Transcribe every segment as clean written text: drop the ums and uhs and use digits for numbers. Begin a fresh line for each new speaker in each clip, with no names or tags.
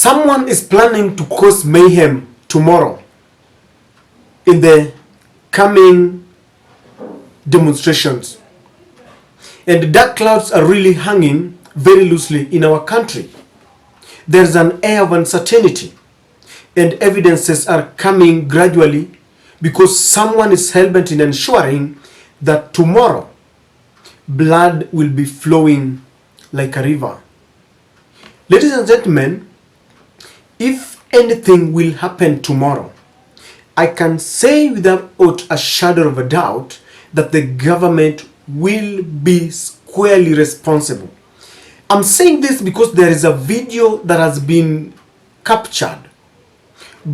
Someone is planning to cause mayhem tomorrow in the coming demonstrations. And dark clouds are really hanging very loosely in our country. There's an air of uncertainty, and evidences are coming gradually because someone is hell-bent in ensuring that tomorrow blood will be flowing like a river. Ladies and gentlemen, if anything will happen tomorrow, I can say without a shadow of a doubt that the government will be squarely responsible. I'm saying this because there is a video that has been captured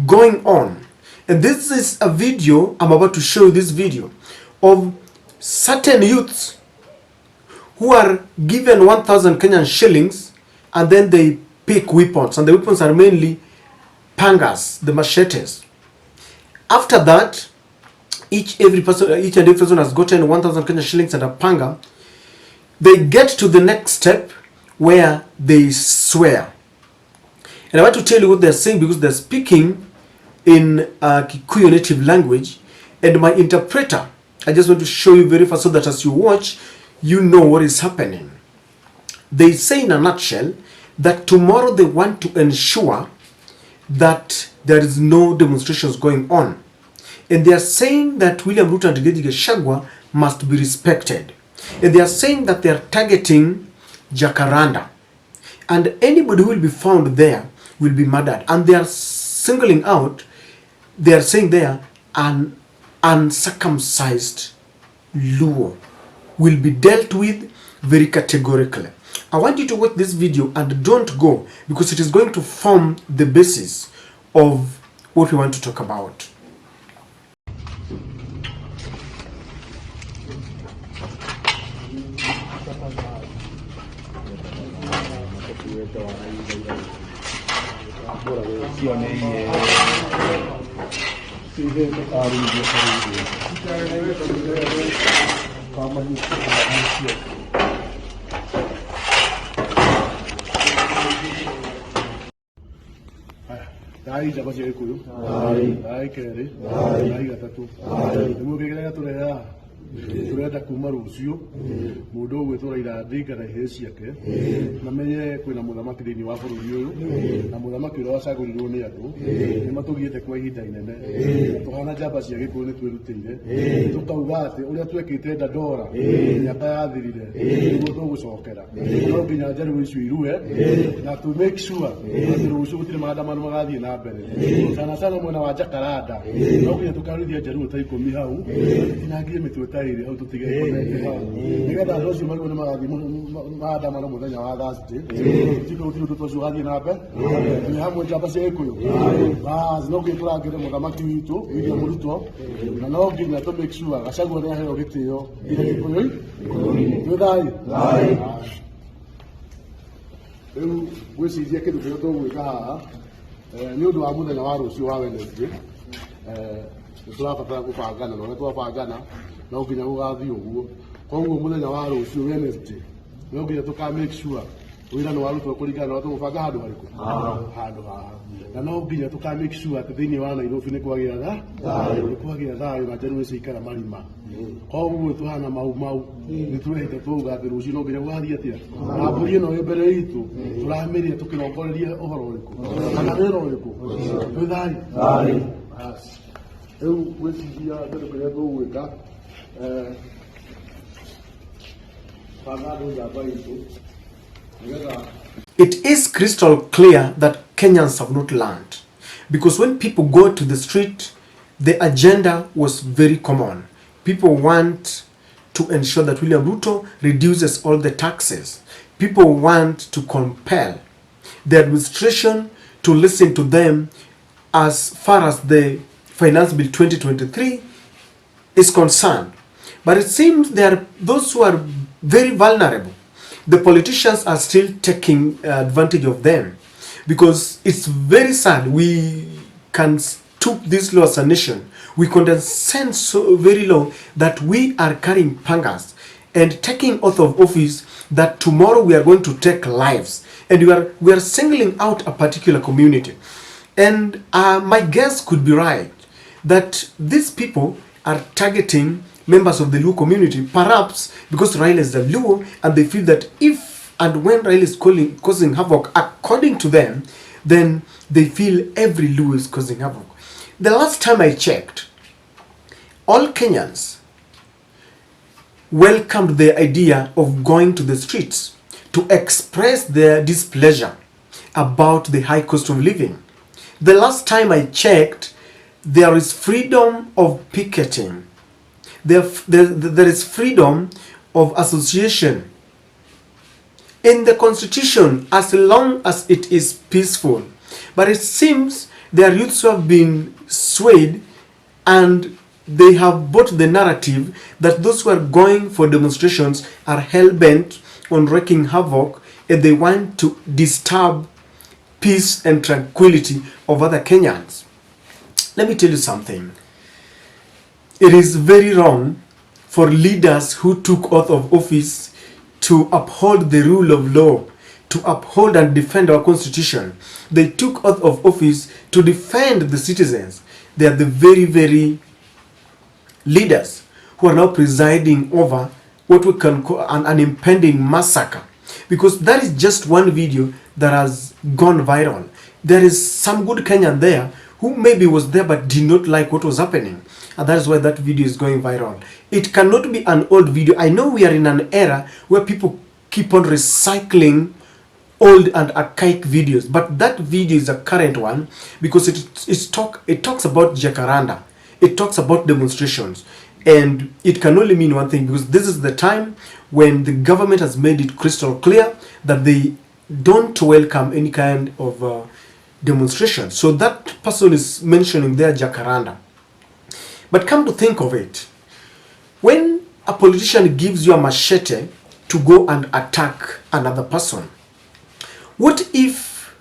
going on. And this is a video, I'm about to show you this video, of certain youths who are given 1,000 Kenyan shillings and then they pick weapons. And the weapons are mainly Pangas, the machetes. After that, each and every person has gotten 1,000 Kenyan shillings and a panga. They get to the next step where they swear. And I want to tell you what they're saying because they're speaking in Kikuyu native language. And my interpreter, I just want to show you very fast so that as you watch, you know what is happening. They say in a nutshell that tomorrow they want to ensure that there is no demonstrations going on. And they are saying that William Ruto and Rigathi Gachagua must be respected. And they are saying that they are targeting Jacaranda. And anybody who will be found there will be murdered. And they are singling out, they are saying there, an uncircumcised Luo will be dealt with very categorically. I want you to watch this video and don't go because it is going to form the basis of what we want to talk about.
Dai jabaje kuyu. Dai kere. Dai gatatu. Mu kegera turera. Turenda kuma rucio. Mundu gwitura irathi kana heci yake. Na menye kwina muthamaki thini wa bururi uyu. Na muthamaki uria wacagurirwo ni andu. Ni matugiite kwa ihinda inene. Tuhana jamba cia gikuyu ni twirutire. Tukauga ati uria twekite ndandora. Miaka yathirire. Niguo tugucokera. No nginya njaru icio irue. Na to make sure ati rucio gutire maandamano magathie na mbere. Sana mwena wa Jacaranda. No nginya tukarithia njaru ta 10 hau. Tinangie mitwe tairi hau tutige konete hau. Nigetha rucio maruo ni magathie maandamano muthenya wa Thursday. Tiko tiko tutocugathie na mbere. Ni hamwe njamba cia gikuyu. No nginya turangire muthamaki witu William Ruto. Na no nginya to make sure Gachagua ni aheo gitio ire gikuyu. Twithai. Riu gwiciria kindu kiria tugwika haha ni undu wa muthenya wa rucio wa Wednesday turabatara gubangana no twabangana no nginya gugathie uguo koguo muthenya wa rucio Wednesday no nginya tuka make sure wira no warutwo kuringana no tugubanga handu hariku handu haha na no nginya tuka make sure ati thiini wa Nairobi ni kwagira thayu na njaru ici ikara marima koguo tuhana mau ni turehite tuga ati rucio no nginya gugathie atia na mburi ino mbere itu turamiria tukirongoreria uhoro uriku kana wira uriku twithai eu gwiciria kindu kiria tugwika
It is crystal clear that Kenyans have not learned, because when people go to the street, the agenda was very common. People want to ensure that William Ruto reduces all the taxes. People want to compel the administration to listen to them as far as the Finance Bill 2023 is concerned. But it seems there are those who are very vulnerable. The politicians are still taking advantage of them, because it's very sad. We can stoop this low as a nation. We condescend so very low that we are carrying pangas and taking oath of office that tomorrow we are going to take lives, and we are singling out a particular community. And my guess could be right that these people are targeting members of the Luo community, perhaps because Raila is a Luo, and they feel that if and when Raila is causing havoc, according to them, then they feel every Luo is causing havoc. The last time I checked, all Kenyans welcomed the idea of going to the streets to express their displeasure about the high cost of living. The last time I checked, there is freedom of picketing. There is freedom of association in the constitution as long as it is peaceful. But it seems there are youths who have been swayed, and they have bought the narrative that those who are going for demonstrations are hell-bent on wreaking havoc, and they want to disturb peace and tranquility of other Kenyans. Let me tell you something. It is very wrong for leaders who took oath of office to uphold the rule of law, to uphold and defend our constitution. They took oath of office to defend the citizens. They are the very, very leaders who are now presiding over what we can call an impending massacre. Because that is just one video that has gone viral. There is some good Kenyan there who maybe was there but did not like what was happening. And that is why that video is going viral. It cannot be an old video. I know we are in an era where people keep on recycling old and archaic videos, but that video is a current one because it talks about jacaranda. It talks about demonstrations. And it can only mean one thing, because this is the time when the government has made it crystal clear that they don't welcome any kind of demonstration. So that person is mentioning their jacaranda. But come to think of it, when a politician gives you a machete to go and attack another person, what if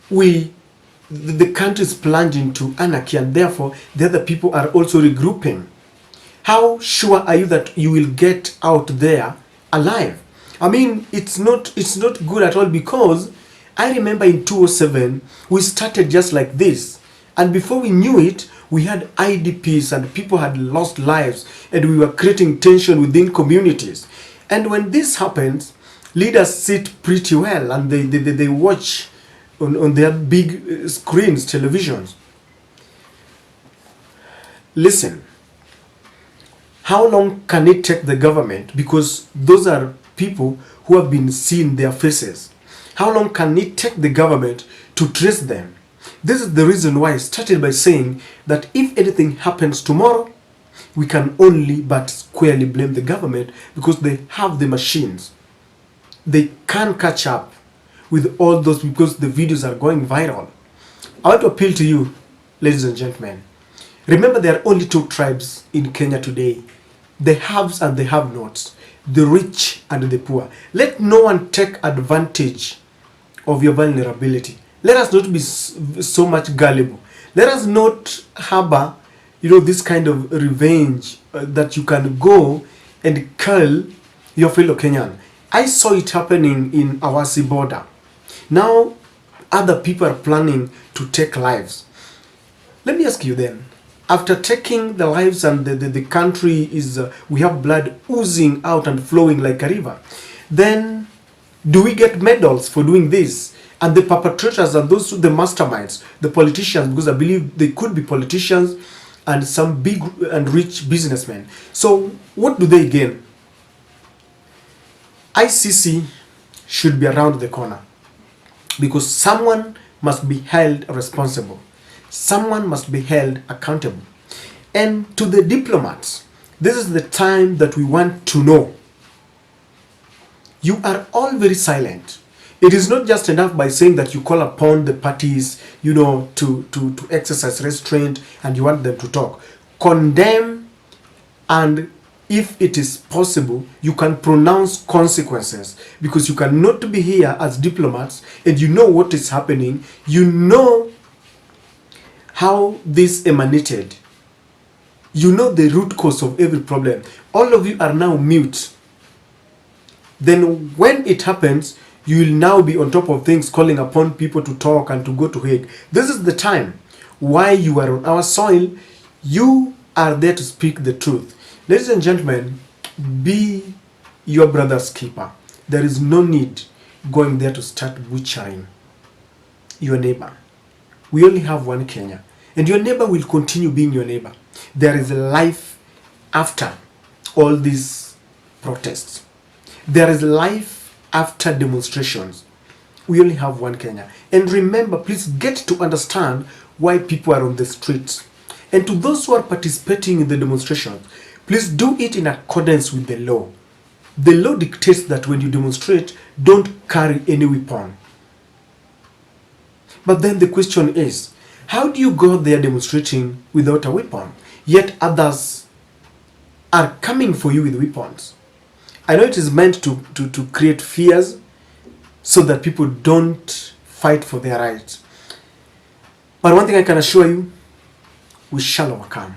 the country is plunged into anarchy and therefore the other people are also regrouping? How sure are you that you will get out there alive? I mean, it's not good at all, because I remember in 2007 we started just like this, and before we knew it, we had IDPs and people had lost lives, and we were creating tension within communities. And when this happens, leaders sit pretty well, and they watch on their big screens, televisions. Listen, how long can it take the government, because those are people who have been seeing their faces, how long can it take the government to trace them? This is the reason why I started by saying that if anything happens tomorrow, we can only but squarely blame the government, because they have the machines. They can catch up with all those, because the videos are going viral. I want to appeal to you, ladies and gentlemen. Remember, there are only two tribes in Kenya today: the haves and the have-nots, the rich and the poor. Let no one take advantage of your vulnerability. Let us not be so much gullible. Let us not harbor, this kind of revenge that you can go and kill your fellow Kenyan. I saw it happening in Awasi border. Now, other people are planning to take lives. Let me ask you then, after taking the lives and the country is, we have blood oozing out and flowing like a river, then do we get medals for doing this? And the perpetrators and those, the masterminds, the politicians, because I believe they could be politicians and some big and rich businessmen. So what do they gain? ICC should be around the corner, because someone must be held responsible. Someone must be held accountable. And to the diplomats, this is the time that we want to know. You are all very silent. It is not just enough by saying that you call upon the parties, to exercise restraint and you want them to talk. Condemn, and if it is possible, you can pronounce consequences, because you cannot be here as diplomats and you know what is happening. You know how this emanated. You know the root cause of every problem. All of you are now mute. then when it happens, you will now be on top of things, calling upon people to talk and to go to Hague. This is the time why you are on our soil. You are there to speak the truth. Ladies and gentlemen, be your brother's keeper. There is no need going there to start butchering your neighbor. We only have one Kenya, and your neighbor will continue being your neighbor. There is a life after all these protests. There is life after demonstrations. We only have one Kenya. And remember, please get to understand why people are on the streets. And to those who are participating in the demonstrations, please do it in accordance with the law. The law dictates that when you demonstrate, don't carry any weapon. But then the question is, how do you go there demonstrating without a weapon, yet others are coming for you with weapons? I know it is meant to create fears so that people don't fight for their rights. But one thing I can assure you, we shall overcome.